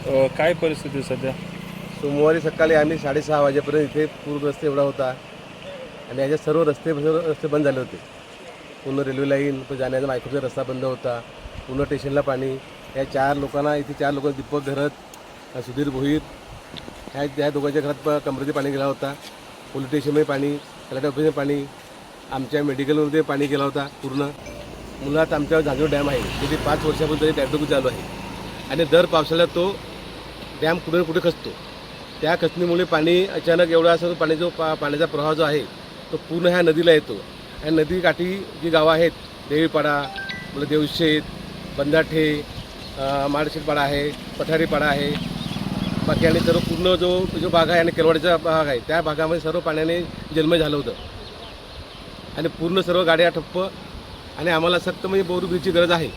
काय परिस्थिती आहे सध्या? सोमवारी सकाळी आम्ही 6:30 वाजेपर्यंत इथे पूर्ण रस्ते एवढा होता आणि याचे सर्व रस्ते बंद झाले होते. पूर्ण रेल्वे लाईन जाण्याचा मायक्रोचा रस्ता बंद होता. पूर्ण स्टेशनला पाणी. या 4 लोकांना इथे 4 लोक दीपक घरत, सुधीर भोईर ह्या दोघांच्या घरात कमरेचे पाणी गेला होता. पोलीस स्टेशनमध्ये पाणी, कलेक्टर ऑफिसमध्ये पाणी, आमच्या मेडिकलमध्ये पाणी गेला होता पूर्ण. मुळात आमच्या झांजूर डॅम आहे तिथे 5 वर्षापासून तरी डॅमडुबी चालू आहे आणि दर पावसाळ्यात तो डॅम कुठे कुठे खचतो. त्या खचणीमुळे पाणी अचानक एवढा असं पाण्याचा प्रवाह जो आहे तो पूर्ण ह्या नदीला येतो. ह्या नदीकाठी जी गावं आहेत देवीपाडा, देवशेत, बंदाठे, माडशेतपाडा आहे, पठारीपाडा आहे, बाकी आणि सर्व पूर्ण जो भाग आहे आणि केलवाडीचा भाग आहे त्या भागामध्ये सर्व पाण्याने जन्मय झालं होतं आणि पूर्ण सर्व गाड्या ठप्प आणि आम्हाला सक्त म्हणजे बोरब्रिजची गरज आहे.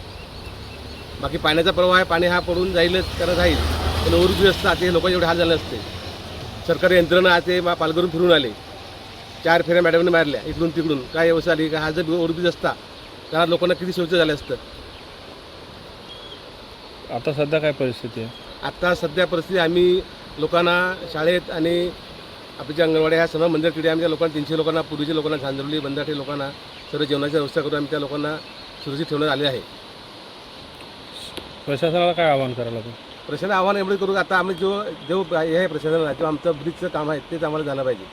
बाकी पाण्याचा प्रवाह आहे, पाणी हा पडून जाईलच त्याला जाईल, पण ओव्हरब्रिज असतात ते लोकांचे एवढे हाल झाले असते. सरकारी यंत्रणा ते पालघरून फिरून आले, 4 फेऱ्या मॅडमने मारल्या इकडून तिकडून, काय व्यवस्था आली का? हा जर ओव्हरब्रिज असता त्या लोकांना किती सोयीचं झालं असतं. आता सध्या काय परिस्थिती आहे? आता सध्या परिस्थिती आम्ही लोकांना शाळेत आणि आपल्या अंगणवाड्या ह्या सर्व मंदिर किडे आम्ही त्या लोकांना 300 लोकांना, पूर्वीच्या लोकांना, झांजरली बंदाठे लोकांना सर्व जेवणाची व्यवस्था करून आम्ही त्या लोकांना सुरक्षित ठेवण्यात आले आहे. प्रशासनाला काय आवाहन करायला लागेल? प्रशासनाला आव्हान एवढं करू, आता आम्ही जो हे आहे प्रशासनाला जो आमचं ब्रिजचं काम आहे तेच आम्हाला झालं पाहिजे.